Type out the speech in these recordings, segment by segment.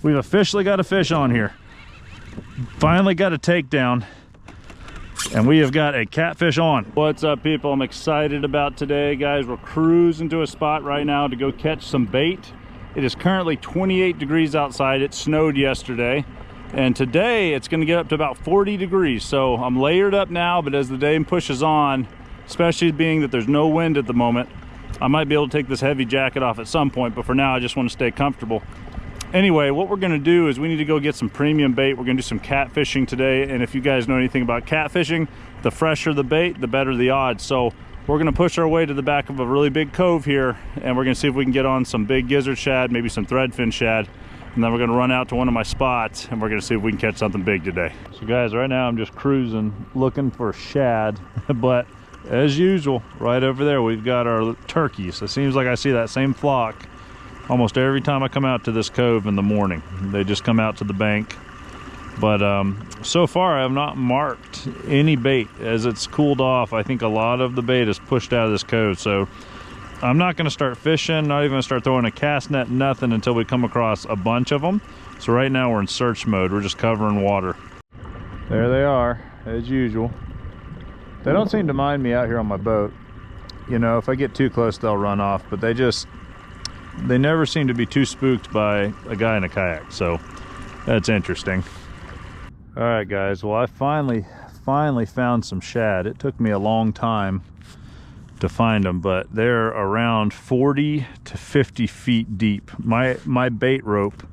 We've officially got a fish on here. Finally got a takedown. And we have got a catfish on. What's up, people? I'm excited about today, guys. We're cruising to a spot right now to go catch some bait. It is currently 28 degrees outside. It snowed yesterday. And today it's gonna get up to about 40 degrees. So I'm layered up now, but as the day pushes on, especially being that there's no wind at the moment, I might be able to take this heavy jacket off at some point, but for now I just want to stay comfortable. Anyway, what we're gonna do is we need to go get some premium bait. We're gonna do some catfishing today, and if you guys know anything about catfishing, the fresher the bait, the better the odds. So we're gonna push our way to the back of a really big cove here, and we're gonna see if we can get on some big gizzard shad, maybe some threadfin shad, and then we're gonna run out to one of my spots, and we're gonna see if we can catch something big today. So guys, right now I'm just cruising, looking for shad, but as usual, right over there, we've got our turkeys. It seems like I see that same flock almost every time I come out to this cove in the morning. They just come out to the bank. But so far I have not marked any bait. As it's cooled off, I think a lot of the bait is pushed out of this cove. So I'm not gonna start fishing, not even gonna start throwing a cast net, nothing until we come across a bunch of them. So right now we're in search mode. We're just covering water. There they are, as usual. They don't seem to mind me out here on my boat. You know, if I get too close, they'll run off, but they never seem to be too spooked by a guy in a kayak, so that's interesting. All right, guys, well, I finally found some shad. It took me a long time to find them, but they're around 40 to 50 feet deep. My bait rope,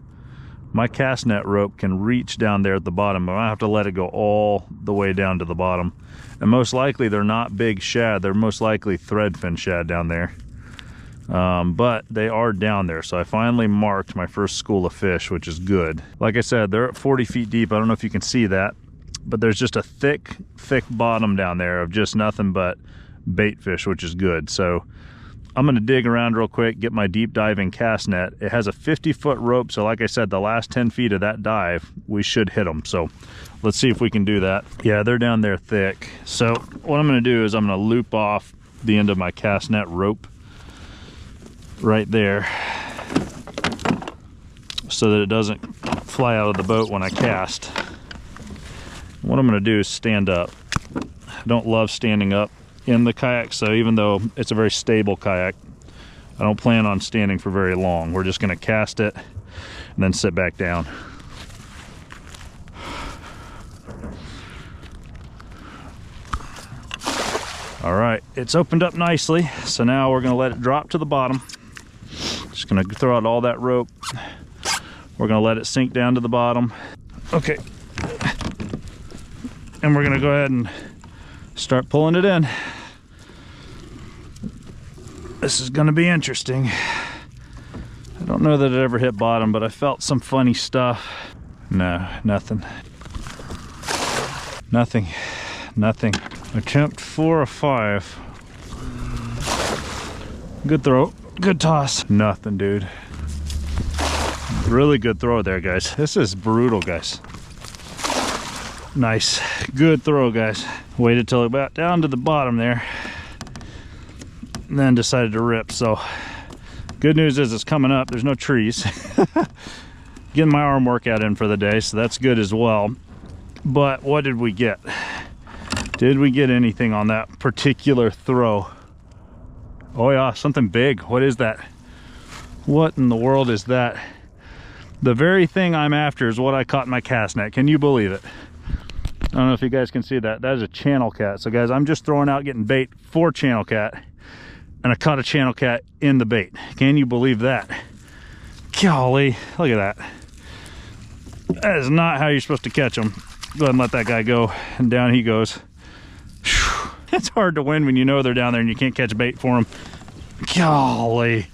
my cast net rope can reach down there at the bottom, but I have to let it go all the way down to the bottom. And most likely they're not big shad. They're most likely threadfin shad down there. But they are down there, so I finally marked my first school of fish, which is good. Like I said, they're at 40 feet deep. I don't know if you can see that, but there's just a thick bottom down there of just nothing but bait fish, which is good. So I'm gonna dig around real quick, get my deep diving cast net. It has a 50-foot rope, so like I said, the last 10 feet of that dive, we should hit them. So let's see if we can do that. Yeah, they're down there thick. So what I'm gonna do is I'm gonna loop off the end of my cast net rope right there so that it doesn't fly out of the boat when I cast. What I'm going to do is stand up. I don't love standing up in the kayak, so even though it's a very stable kayak, I don't plan on standing for very long. We're just going to cast it and then sit back down. All right, it's opened up nicely, so now we're going to let it drop to the bottom. Just gonna throw out all that rope. We're gonna let it sink down to the bottom. Okay. And we're gonna go ahead and start pulling it in. This is gonna be interesting. I don't know that it ever hit bottom, but I felt some funny stuff. No, nothing. Nothing. Attempt 4 of 5. Good throw. Good toss. Nothing, dude. Really good throw there, guys. This is brutal, guys. Nice. Good throw, guys. Waited till it got down to the bottom there, and then decided to rip. So good news is it's coming up. There's no trees. Getting my arm workout in for the day, so that's good as well. But what did we get? Did we get anything on that particular throw? Oh yeah, something big. What is that? What in the world is that? The very thing I'm after is what I caught in my cast net. Can you believe it? I don't know if you guys can see that. That is a channel cat. So guys, I'm just throwing out getting bait for channel cat, and I caught a channel cat in the bait. Can you believe that? Golly, look at that. That is not how you're supposed to catch them. Go ahead and let that guy go, and down he goes. Whew. It's hard to win when you know they're down there and you can't catch bait for them. Golly.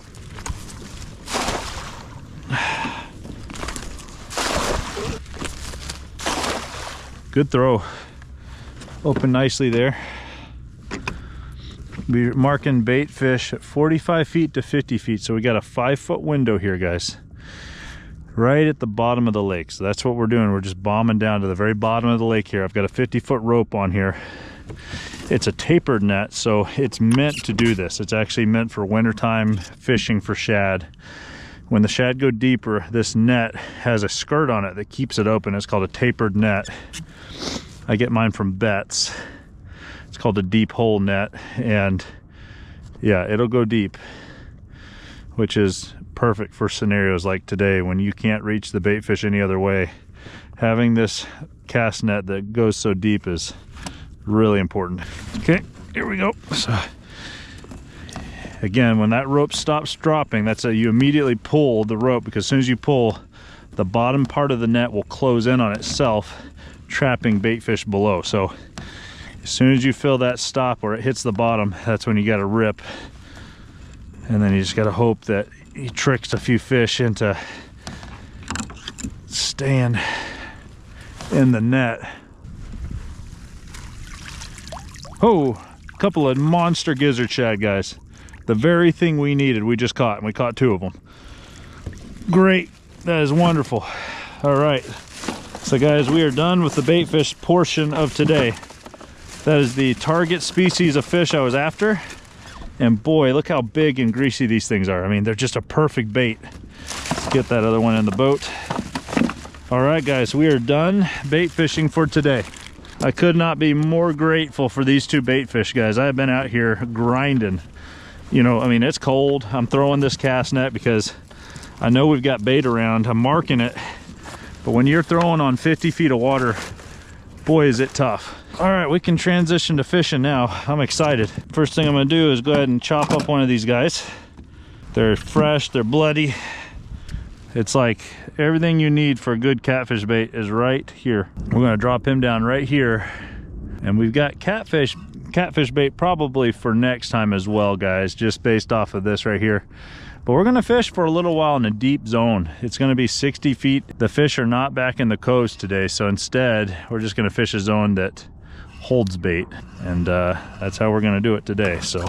Good throw. Open nicely there. We're marking bait fish at 45 feet to 50 feet. So we got a 5-foot window here, guys. Right at the bottom of the lake. So that's what we're doing. We're just bombing down to the very bottom of the lake here. I've got a 50-foot rope on here. It's a tapered net, so it's meant to do this. It's actually meant for wintertime fishing for shad. when the shad go deeper, this net has a skirt on it that keeps it open. It's called a tapered net. I get mine from Betts. It's called a deep hole net, and yeah, it'll go deep, which is perfect for scenarios like today when you can't reach the bait fish any other way. Having this cast net that goes so deep is really important. Okay, here we go. So again, when that rope stops dropping, that's you immediately pull the rope, because as soon as you pull, the bottom part of the net will close in on itself, trapping bait fish below. So as soon as you feel that stop or it hits the bottom, that's when you got to rip. And then you just got to hope that he tricks a few fish into staying in the net. Oh, a couple of monster gizzard shad, guys. The very thing we needed, we just caught, and we caught 2 of them. Great, that is wonderful. All right, so guys, we are done with the bait fish portion of today. That is the target species of fish I was after. And boy, look how big and greasy these things are. I mean, they're just a perfect bait. Let's get that other one in the boat. All right, guys, we are done bait fishing for today. I could not be more grateful for these 2 bait fish, guys. I've been out here grinding. You know, I mean, it's cold. I'm throwing this cast net because I know we've got bait around. I'm marking it. But when you're throwing on 50 feet of water, boy, is it tough. All right, we can transition to fishing now. I'm excited. First thing I'm gonna do is go ahead and chop up one of these guys. They're fresh, they're bloody. It's like everything you need for a good catfish bait is right here. We're gonna drop him down right here. And we've got catfish bait probably for next time as well, guys, just based off of this right here. But we're gonna fish for a little while in a deep zone. It's gonna be 60 feet. The fish are not back in the coast today, so instead, we're just gonna fish a zone that holds bait. And that's how we're gonna do it today. So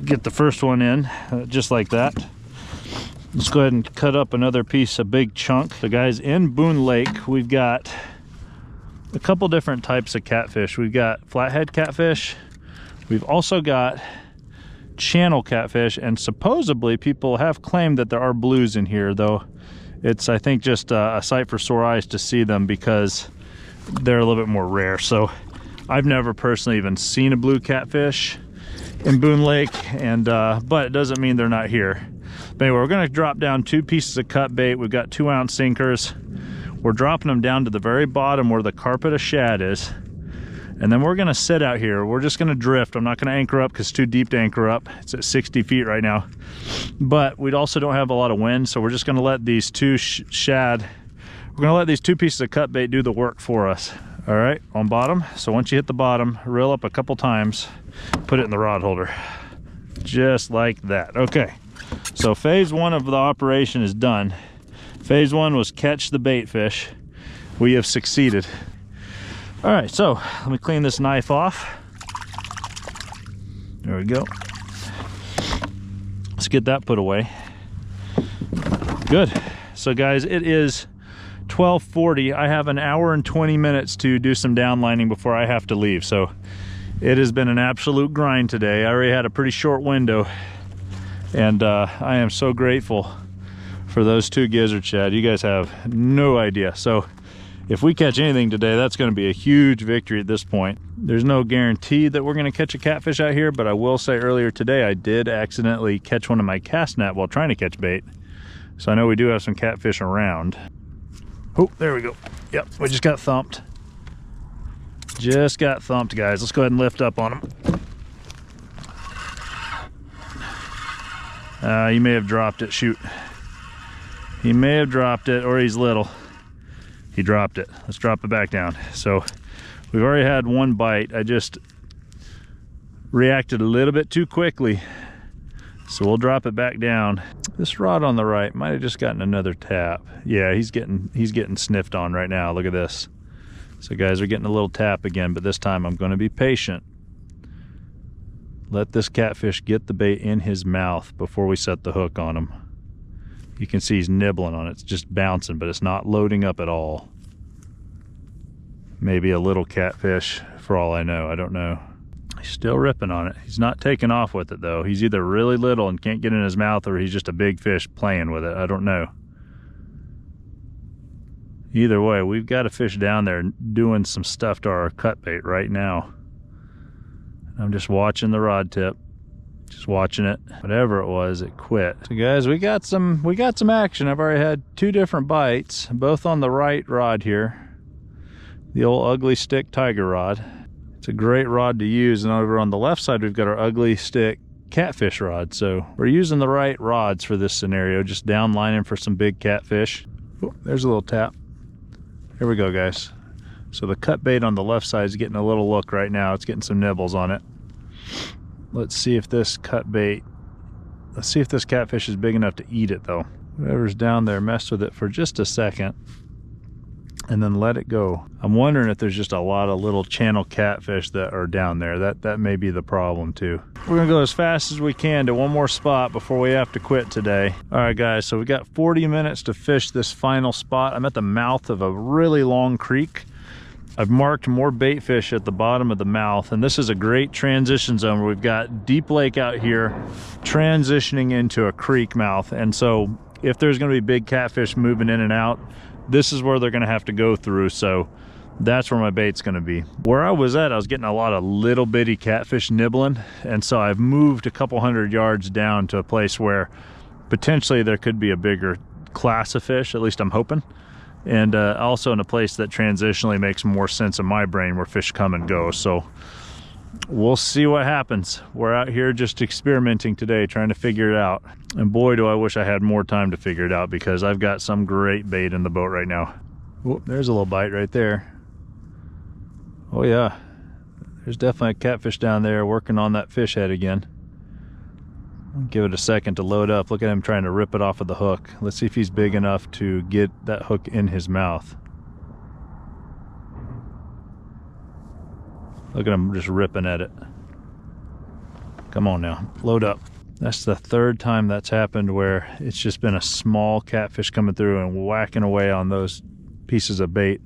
get the first one in, just like that. Let's go ahead and cut up another piece, a big chunk. So guys, in Boone Lake, we've got a couple different types of catfish. We've got flathead catfish. We've also got channel catfish, and supposedly people have claimed that there are blues in here, though it's, I think, just a sight for sore eyes to see them because they're a little bit more rare. So I've never personally even seen a blue catfish in Boone Lake, and but it doesn't mean they're not here. But anyway, we're gonna drop down 2 pieces of cut bait. We've got 2-ounce sinkers. We're dropping them down to the very bottom where the carpet of shad is. And then we're gonna sit out here. We're just gonna drift. I'm not gonna anchor up because it's too deep to anchor up. It's at 60 feet right now. But we also don't have a lot of wind, so we're just gonna let these 2 shad, we're gonna let these 2 pieces of cut bait do the work for us. All right, on bottom. So once you hit the bottom, reel up a couple times, put it in the rod holder. Just like that. Okay, so phase 1 of the operation is done. Phase 1 was catch the bait fish. We have succeeded. All right, so let me clean this knife off. There we go. Let's get that put away. Good. So guys, it is 12:40. I have an hour and 20 minutes to do some downlining before I have to leave. So it has been an absolute grind today. I already had a pretty short window, and I am so grateful for those 2 gizzard shad. You guys have no idea. So if we catch anything today, that's going to be a huge victory at this point. There's no guarantee that we're going to catch a catfish out here, but I will say earlier today I did accidentally catch one of my cast net while trying to catch bait. So I know we do have some catfish around. Oh, there we go. Yep, we just got thumped. Just got thumped, guys. Let's go ahead and lift up on him. He may have dropped it. Shoot. He may have dropped it, or he's little. He dropped it. Let's drop it back down. So we've already had 1 bite. I just reacted a little bit too quickly. So we'll drop it back down. This rod on the right might have just gotten another tap. Yeah, he's getting sniffed on right now. Look at this. So guys, we're getting a little tap again, but this time I'm going to be patient. Let this catfish get the bait in his mouth before we set the hook on him. You can see he's nibbling on it. It's just bouncing, but it's not loading up at all. Maybe a little catfish for all I know. I don't know. He's still ripping on it. He's not taking off with it though. He's either really little and can't get in his mouth, or he's just a big fish playing with it. I don't know. Either way, we've got a fish down there doing some stuff to our cut bait right now. I'm just watching the rod tip. Just watching it. Whatever it was, it quit. So guys, we got some action. I've already had 2 different bites, both on the right rod here. The old ugly stick tiger rod. It's a great rod to use, and over on the left side we've got our ugly stick catfish rod. So we're using the right rods for this scenario, just downlining for some big catfish. Oh, there's a little tap. Here we go, guys. So the cut bait on the left side is getting a little look right now. It's getting some nibbles on it. Let's see if this catfish is big enough to eat it though. Whatever's down there, mess with it for just a second and then let it go. I'm wondering if there's just a lot of little channel catfish that are down there. That may be the problem too. We're gonna go as fast as we can to one more spot before we have to quit today. All right guys, so we got 40 minutes to fish this final spot. I'm at the mouth of a really long creek. I've marked more bait fish at the bottom of the mouth, and this is a great transition zone where we've got deep lake out here transitioning into a creek mouth. And so if there's going to be big catfish moving in and out, this is where they're going to have to go through. So that's where my bait's going to be. Where I was at, I was getting a lot of little bitty catfish nibbling, and so I've moved a couple 100 yards down to a place where potentially there could be a bigger class of fish, at least I'm hoping. And also in a place that transitionally makes more sense in my brain, where fish come and go. So we'll see what happens. We're out here just experimenting today, trying to figure it out. And boy, do I wish I had more time to figure it out, because I've got some great bait in the boat right now. Oh, there's a little bite right there. Oh yeah, there's definitely a catfish down there working on that fish head again. I'll give it a second to load up. Look at him trying to rip it off of the hook. Let's see if he's big enough to get that hook in his mouth. Look at him just ripping at it. Come on now, load up. That's the 3rd time that's happened where it's just been a small catfish coming through and whacking away on those pieces of bait.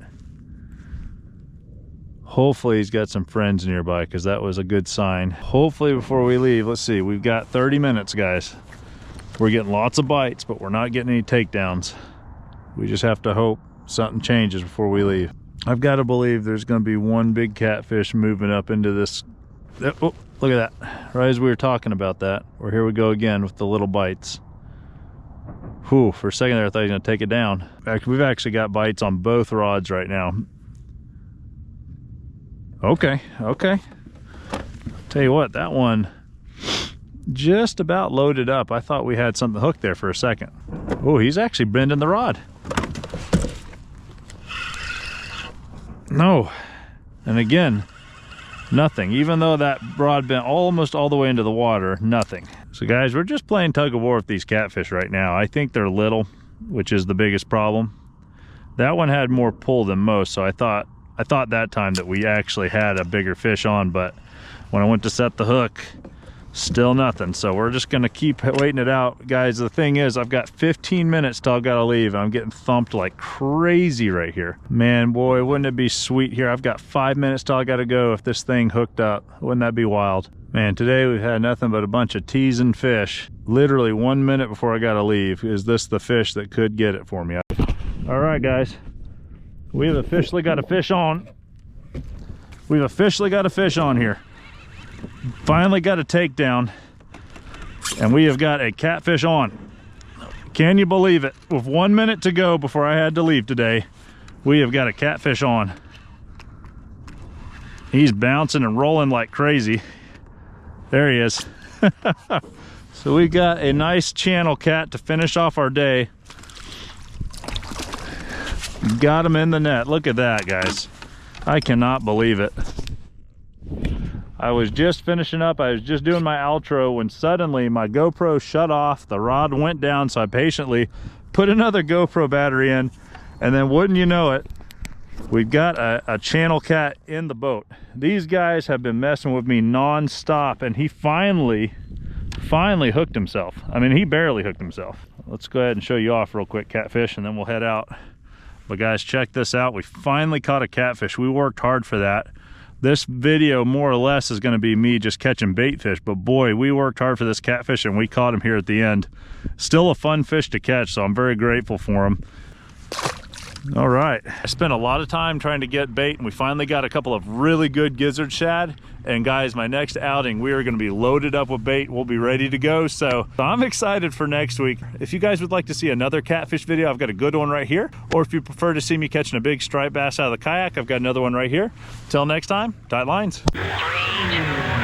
Hopefully he's got some friends nearby, because that was a good sign. Hopefully before we leave, let's see, we've got 30 minutes, guys. We're getting lots of bites, but we're not getting any takedowns. We just have to hope something changes before we leave. I've got to believe there's going to be one big catfish moving up into this. Oh, look at that. Right as we were talking about that. Well, here we go again with the little bites. Whew, for a second there I thought he was going to take it down. In fact, we've actually got bites on both rods right now. Okay. Tell you what, that one just about loaded up. I thought we had something hooked there for a second. Oh, he's actually bending the rod. No. And again, nothing. Even though that rod bent almost all the way into the water, nothing. So guys, we're just playing tug of war with these catfish right now. I think they're little, which is the biggest problem. That one had more pull than most, so I thought that time that we actually had a bigger fish on, but when I went to set the hook, still nothing. So we're just gonna keep waiting it out. Guys, the thing is, I've got 15 minutes till I've gotta leave. I'm getting thumped like crazy right here. Man, boy, wouldn't it be sweet here? I've got 5 minutes till I gotta go if this thing hooked up. Wouldn't that be wild? Man, today we've had nothing but a bunch of teasing fish. Literally 1 minute before I gotta leave. Is this the fish that could get it for me? All right, guys. We've officially got a fish on. We've officially got a fish on here. Finally got a takedown, and we have got a catfish on. Can you believe it? With 1 minute to go before I had to leave today, we have got a catfish on. He's bouncing and rolling like crazy. There he is. So we got a nice channel cat to finish off our day. Got him in the net. Look at that, guys. I cannot believe it. I was just finishing up. I was just doing my outro when suddenly my GoPro shut off. The rod went down, so I patiently put another GoPro battery in, and then wouldn't you know it, we've got a channel cat in the boat. These guys have been messing with me non-stop, and he finally hooked himself. I mean, he barely hooked himself. Let's go ahead and show you off real quick, catfish, and then we'll head out. But guys, check this out. We finally caught a catfish. We worked hard for that. This video more or less is going to be me just catching bait fish, but boy, we worked hard for this catfish and we caught him here at the end. Still a fun fish to catch, so I'm very grateful for him. All right, I spent a lot of time trying to get bait and we finally got a couple of really good gizzard shad. And guys, my next outing, we are going to be loaded up with bait. We'll be ready to go. So I'm excited for next week. If you guys would like to see another catfish video, I've got a good one right here. Or if you prefer to see me catching a big striped bass out of the kayak, I've got another one right here. Till next time, tight lines. 3, 2, 1.